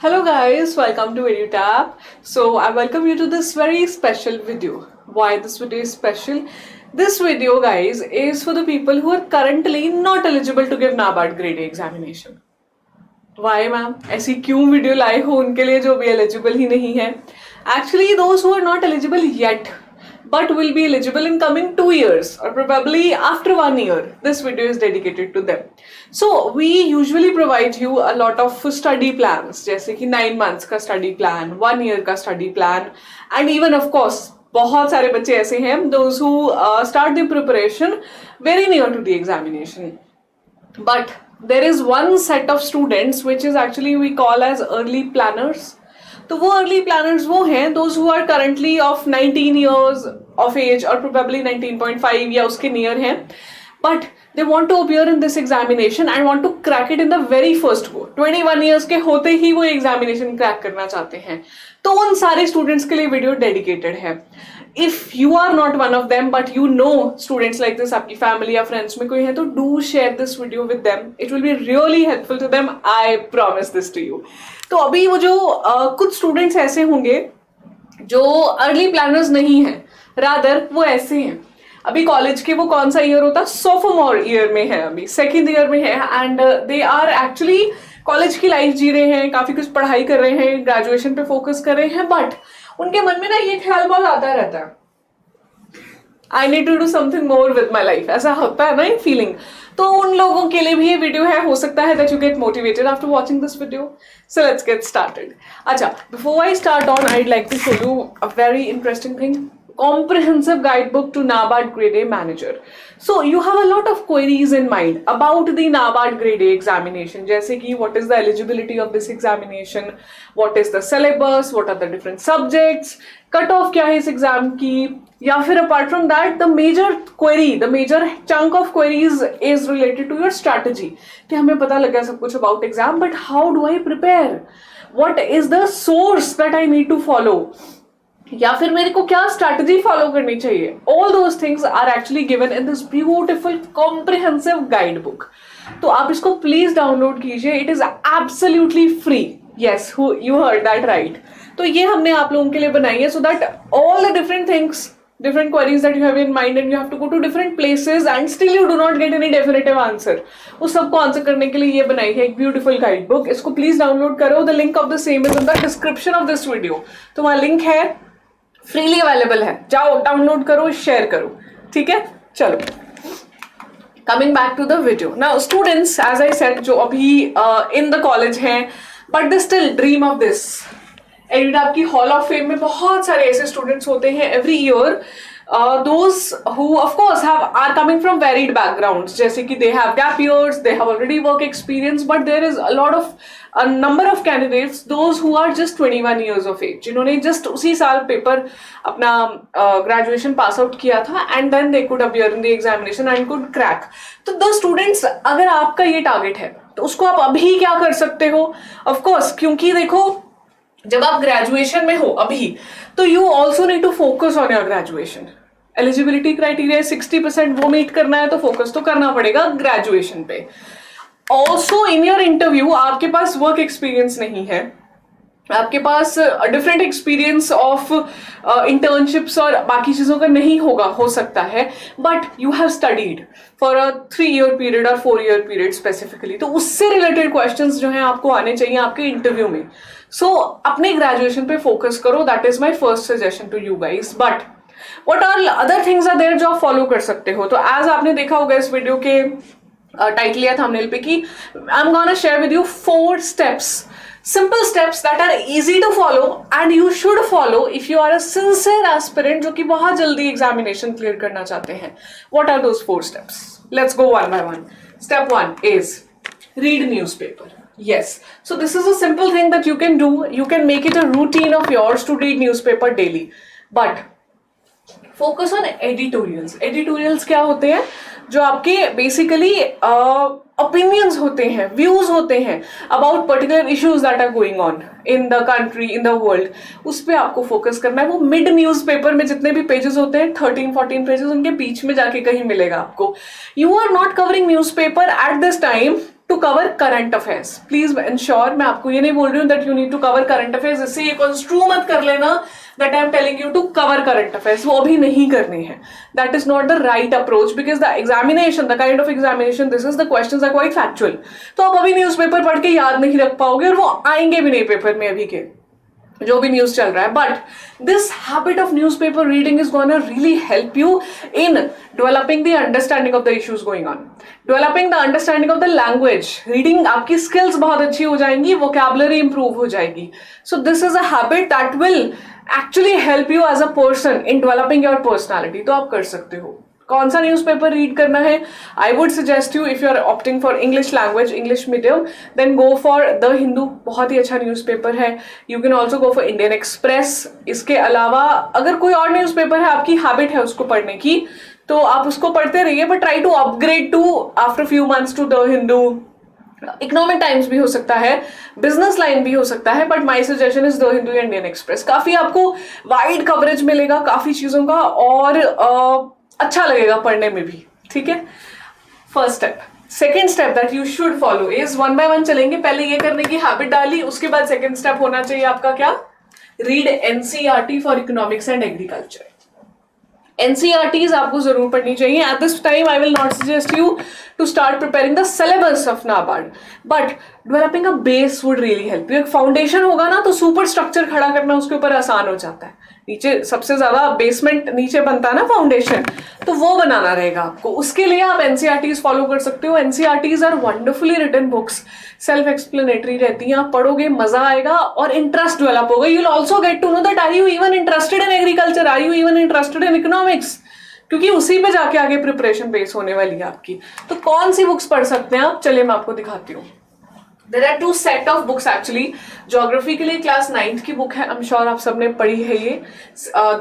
Hello guys, welcome to EduTap. So I welcome you to this very special video. Why this video is special? This video guys is for the people who are currently not eligible to give NABARD grade A examination. Why ma'am ऐसी क्यों video लाए हो उनके लिए जो भी eligible ही नहीं है? Actually those who are not eligible yet but will be eligible in coming 2 years or probably after 1 year. This video is dedicated to them. So we usually provide you a lot of study plans जैसे कि 9 months का study plan, 1 year का study plan and even of course बहुत सारे बच्चे ऐसे हैं those who start the preparation very near to the examination. But there is one set of students which is actually we call as early planners. तो वो early planners वो हैं those who are currently of 19 years of age और probably 19.5 या उसके near हैं but they want to appear in this examination and want to crack it in the very first go 21 years के होते ही वो examination crack करना चाहते हैं. तो उन सारे स्टूडेंट्स के लिए वीडियो डेडिकेटेड है. If you are not one of them but you know students like this, आपकी फैमिली या फ्रेंड्स में कोई है तो do share this video with them. It will be really helpful to them. I promise this to you. तो अभी वो जो कुछ स्टूडेंट्स ऐसे होंगे जो अर्ली प्लानर्स नहीं हैं, रादर वो ऐसे हैं अभी कॉलेज के वो कौन सा ईयर होता है, सोफोमोर ईयर में है, अभी सेकेंड ईयर में है and they are actually college की लाइफ जी रहे हैं, काफी कुछ पढ़ाई कर रहे हैं, ग्रेजुएशन पे फोकस कर रहे हैं बट उनके मन में ना ये ख्याल बहुत आता रहता है I need to do something more with my life. ऐसा होता है ना ये फीलिंग. तो उन लोगों के लिए भी ये वीडियो है. हो सकता है that you get motivated after watching this video. So let's get started. अच्छा, before I start on I'd like to show you a very interesting thing. Comprehensive guidebook to NABARD Grade A Manager. So you have a lot of queries in mind about the NABARD Grade A examination. जैसे कि what is the eligibility of this examination, what is the syllabus, what are the different subjects, cut off क्या है इस exam की, या फिर apart from that the major query, the major chunk of queries is related to your strategy. कि हमें पता लग गया सब कुछ about exam but how do I prepare? What is the source that I need to follow? या फिर मेरे को क्या स्ट्रैटेजी फॉलो करनी चाहिए. All those things are actually given in this beautiful comprehensive guide book. तो आप इसको प्लीज डाउनलोड कीजिए. It is absolutely free. Yes, you heard that right. तो ये हमने आप लोगों के लिए बनाई है so that all the different things, different queries that you have in mind and you have to go to different places and still you do not get any definitive answer. उस सबको आंसर करने के लिए ये बनाई है एक beautiful guide book. इसको प्लीज डाउनलोड करो. The link of the same is in the description of this video. तो वहाँ लिंक है, फ्रीली अवेलेबल है, जाओ डाउनलोड करो, शेयर करो. ठीक है, चलो coming back to the video. Now students as I said जो अभी इन द कॉलेज हैं but they still dream of this. EduTap की हॉल ऑफ फेम में बहुत सारे ऐसे स्टूडेंट्स होते हैं every year. those who of course are coming from varied backgrounds, जैसे कि they have gap years, they have already work experience, but there is a number of candidates those who are just 21 years of age, जिन्होंने just उसी साल paper अपना graduation pass out किया था and then they could appear in the examination and could crack. तो the students, अगर आपका ये टारगेट है तो उसको आप अभी क्या कर सकते हो. of course क्योंकि देखो जब आप ग्रेजुएशन में हो अभी तो you also need to focus on your graduation. Eligibility criteria 60% वो मीट करना है तो फोकस तो करना पड़ेगा ग्रेजुएशन पे. ऑल्सो इन योर इंटरव्यू आपके पास वर्क एक्सपीरियंस नहीं है, आपके पास डिफरेंट एक्सपीरियंस ऑफ इंटर्नशिप्स और बाकी चीज़ों का नहीं होगा, हो सकता है, but you have studied for a 3 year period और 4 year पीरियड स्पेसिफिकली. तो उससे रिलेटेड क्वेश्चंस जो हैं आपको आने चाहिए आपके इंटरव्यू में. सो अपने ग्रेजुएशन पे फोकस करो. That is my first suggestion to you guys. But what are other things are there जो आप फॉलो कर सकते हो. तो एज आपने देखा होगा इस वीडियो के टाइटल या थंबनेल पे कि I am gonna share with you 4 steps, simple steps that are easy to follow and you should follow if you are a sincere aspirant जो कि बहुत जल्दी एग्जामिनेशन क्लियर करना चाहते हैं. What are those 4 steps? Let's go one by one. Step 1 is read newspaper. Yes, so this is a simple thing that you can do. You can make it a routine of yours to read newspaper daily. But focus on editorials. Editorials क्या होते हैं? जो आपके basically opinions होते हैं, views होते हैं about particular issues that are going on in the country, in the world. उस पे आपको फोकस करना है. वो मिड न्यूज़पेपर में जितने भी पेजेस होते हैं 13-14 पेजेस, उनके बीच में जाके कहीं मिलेगा आपको. You are not covering newspaper at this time to cover current affairs. Please ensure, मैं आपको ये नहीं बोल रही हूँ that you need to cover current affairs, इससे ये कंस्ट्रू मत कर लेना that I am telling you to cover current affairs. वो अभी नहीं करने हैं. That is not the right approach because the examination, the kind of examination this is, the questions are quite factual. तो आप अभी न्यूज़पेपर पढ़ के याद नहीं रख पाओगे और वो आएंगे भी नहीं पेपर में अभी के जो भी न्यूज चल रहा है. But this habit of newspaper reading is gonna really help you in developing the understanding of the issues going on, developing the understanding of the language. Reading आपकी स्किल्स बहुत अच्छी हो जाएंगी, वोकैबुलरी इंप्रूव हो जाएगी. So this is a habit that will actually help you as a person in developing your personality. तो आप कर सकते हो. कौन सा न्यूज़पेपर रीड करना है? I would suggest you, if you are opting for English language, English medium, then go for the Hindu. बहुत ही अच्छा न्यूज़पेपर है. You can also go for Indian Express. इसके अलावा अगर कोई और न्यूज़पेपर है, आपकी हैबिट है उसको पढ़ने की, तो आप उसको पढ़ते रहिए, but try to upgrade to after few months to the Hindu. Economic Times भी हो सकता है, बिजनेस लाइन भी हो सकता है, but my suggestion is the Hindu, Indian express. काफी आपको वाइड कवरेज मिलेगा काफी चीजों का और अच्छा लगेगा पढ़ने में भी. ठीक है, first step. Second step that you should follow is, one by one चलेंगे. पहले ये करने की हैबिट डाली, उसके बाद सेकेंड स्टेप होना चाहिए आपका क्या? Read NCERT for economics and agriculture. NCERTs आपको जरूर पढ़नी चाहिए. At this time I will not suggest you to start preparing the syllabus of NABARD, but developing a base would really help you. एक foundation होगा ना तो सुपर स्ट्रक्चर खड़ा करना उसके ऊपर आसान हो जाता है. नीचे सबसे ज्यादा बेसमेंट नीचे बनता है ना, फाउंडेशन, तो वो बनाना रहेगा आपको. उसके लिए आप एनसीईआरटीज फॉलो कर सकते हो. NCERTs are wonderfully written books, self explanatory रहती हैं. आप पढ़ोगे, मजा आएगा और इंटरेस्ट डेवलप होगा. You will also get to know that are you even interested in agriculture, are you even interested in economics, क्योंकि उसी पे जाके आगे प्रिपरेशन बेस होने वाली है आपकी. तो कौन सी बुक्स पढ़ सकते हैं आप? चलिए मैं आपको दिखाती हूँ. There are two set of books actually. Geography के लिए क्लास 9th की बुक है, I'm sure आप सबने पढ़ी है ये.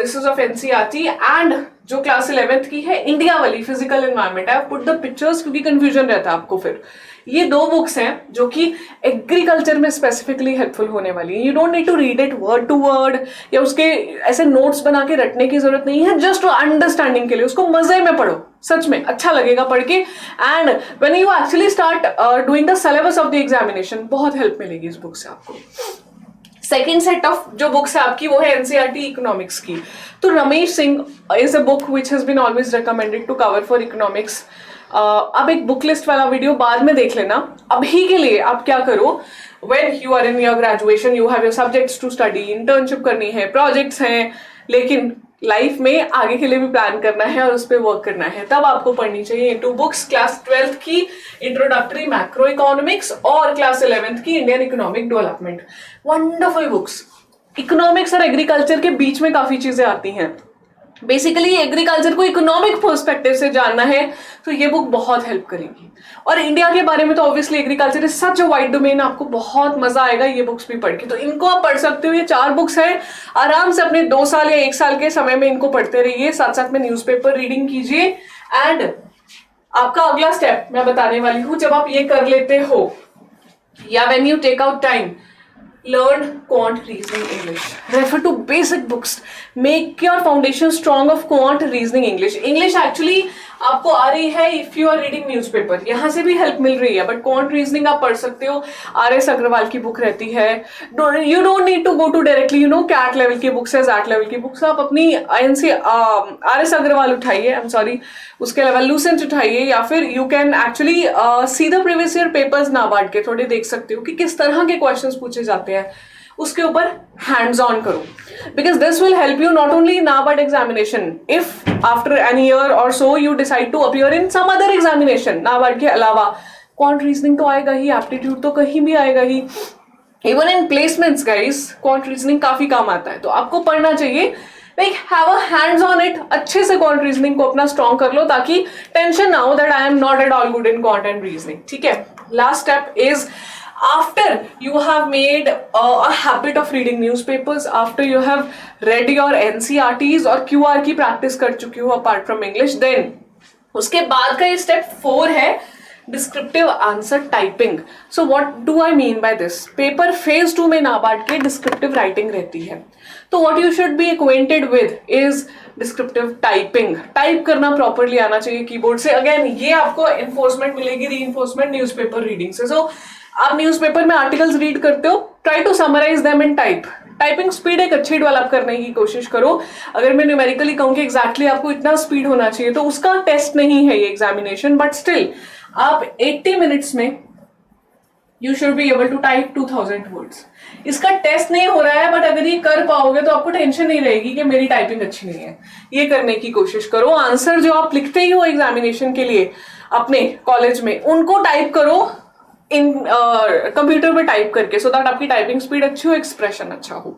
This is of NCERT. and जो क्लास 11th की है, इंडिया वाली physical environment. I put the pictures क्योंकि कंफ्यूजन रहता है आपको फिर. ये दो बुक्स हैं जो कि एग्रीकल्चर में स्पेसिफिकली हेल्पफुल होने वाली है. You don't need to read it word to word या उसके ऐसे नोट्स बना के रटने की जरूरत नहीं है. जस्ट अंडरस्टैंडिंग के लिए उसको मजे में पढ़ो, सच में अच्छा लगेगा पढ़ के. And when you actually start doing the syllabus of the examination, बहुत हेल्प मिलेगी इस बुक से आपको. सेकेंड सेट ऑफ जो बुक्स है आपकी वो है एनसीईआरटी इकोनॉमिक्स की. तो Ramesh Singh is a book which has been always recommended to cover for economics. अब एक बुक लिस्ट वाला वीडियो बाद में देख लेना. अभी के लिए आप क्या करो, when you are in your graduation, you have your subjects to study, internship करनी है, प्रोजेक्ट्स हैं, लेकिन लाइफ में आगे के लिए भी प्लान करना है और उस पर वर्क करना है, तब आपको पढ़नी चाहिए टू बुक्स. क्लास 12th की इंट्रोडक्टरी मैक्रो इकोनॉमिक्स और क्लास 11th की Indian economic development. Wonderful books. Economics और एग्रीकल्चर के बीच में काफी चीजें आती हैं. बेसिकली एग्रीकल्चर को इकोनॉमिक पर्सपेक्टिव से जानना है तो ये बुक बहुत हेल्प करेगी. और इंडिया के बारे में तो obviously agriculture is such a wide domain, आपको बहुत मजा आएगा ये बुक्स भी पढ़ के. तो इनको आप पढ़ सकते हो. ये 4 बुक्स हैं, आराम से अपने 2 साल या 1 साल के समय में इनको पढ़ते रहिए. साथ साथ में न्यूज़पेपर रीडिंग कीजिए. एंड आपका अगला स्टेप मैं बताने वाली हूँ, जब आप ये कर लेते हो या when you take out time, learn quant reasoning English. Refer to basic books. Make your foundation strong of quant reasoning English. English actually आपको आ रही है if you are reading newspaper, यहाँ से भी हेल्प मिल रही है, बट क्वांट रीजनिंग आप पढ़ सकते हो. RS अग्रवाल की बुक रहती है. You don't need to go to directly you know CAT level की बुक्स है, जैट लेवल की बुक्स. आप अपनी RS अग्रवाल उठाइए, आई एम सॉरी, उसके अलावा लूसेंट उठाइए, या फिर you can actually see the previous year papers NABARD के, थोड़े देख सकते हो कि किस तरह के क्वेश्चंस पूछे जाते हैं. उसके ऊपर हैंड्स ऑन करो, because this will help you not only NABARD examination. If after an year or so you decide to appear in some other examination NABARD के अलावा, क्वांट रीजनिंग तो आएगा ही, एप्टीट्यूड तो कहीं भी आएगा ही. Even in placements guys quant reasoning काफी काम आता है. तो आपको पढ़ना चाहिए, like have a hands on it. अच्छे से क्वांट रीजनिंग को अपना स्ट्रॉन्ग कर लो, ताकि टेंशन ना हो that I am not at all good in quant and reasoning. ठीक है. Last step is, after you have made a habit of reading newspapers, after you have read your NCERTs और QR की practice कर चुकी हो apart from English, then उसके बाद का ये स्टेप 4 है descriptive answer typing. So what do I mean by this? Paper phase 2 में नाबार्ड के डिस्क्रिप्टिव राइटिंग रहती है. तो what you should B acquainted with is descriptive typing. Type करना प्रॉपरली आना चाहिए कीबोर्ड से. अगेन ये आपको एनफोर्समेंट मिलेगी, री इन्फोर्समेंट न्यूज़पेपर रीडिंग से. सो आप न्यूज़पेपर में आर्टिकल्स रीड करते हो, try to summarize them in type. Typing speed एक अच्छी डेवलप करने की कोशिश करो. अगर मैं न्यूमेरिकली कहूँ कि एग्जैक्टली आपको इतना स्पीड होना चाहिए, तो उसका टेस्ट नहीं है ये एग्जामिनेशन, बट स्टिल आप 80 मिनट्स में you should be able to type 2000 words. इसका टेस्ट नहीं हो रहा है, बट अगर ये कर पाओगे तो आपको टेंशन नहीं रहेगी कि मेरी टाइपिंग अच्छी नहीं है. ये करने की कोशिश करो. आंसर जो आप लिखते ही हो एग्जामिनेशन के लिए अपने कॉलेज में, उनको टाइप करो इन कंप्यूटर पे टाइप करके, सो दैट आपकी टाइपिंग स्पीड अच्छी हो, एक्सप्रेशन अच्छा हो.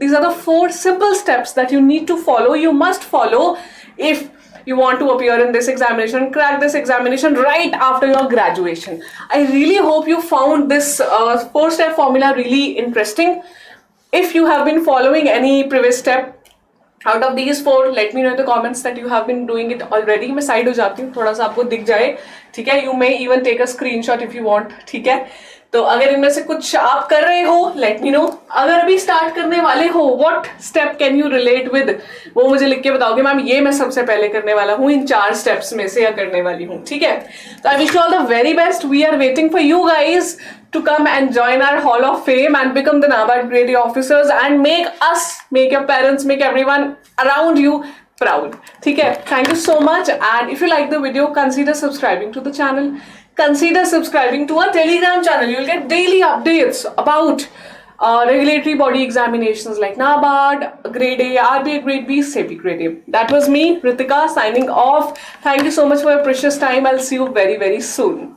These are the 4 simple steps that you need to follow, you must follow if you want to appear in this examination, crack this examination right after your graduation. I really hope you found this 4-step formula really interesting. If you have been following any previous step out of these 4, let me know in the comments that you have been doing it already. मैं side हो जाती हूँ, थोड़ा सा आपको दिख जाए, ठीक है. You may even take a screenshot if you want, ठीक है. तो अगर इनमें से कुछ आप कर रहे हो, लेट मी नो. अगर अभी स्टार्ट करने वाले हो, what step can you relate with, वो मुझे लिख के बताओगे मैम ये मैं सबसे पहले करने वाला हूँ इन 4 स्टेप्स में से, या करने वाली हूँ, ठीक है. तो I wish you all the very best. We are waiting for you guys to come and join our Hall of Fame and become the NABARD Grade A officers and make your parents, make everyone around you proud. ठीक है. Thank you so much, and if you like the video, consider subscribing to the channel. Consider subscribing to our Telegram channel. You'll get daily updates about regulatory body examinations like NABARD, Grade A, RBI Grade B, SEBI Grade A. That was me, Ritika, signing off. Thank you so much for your precious time. I'll see you very, very soon.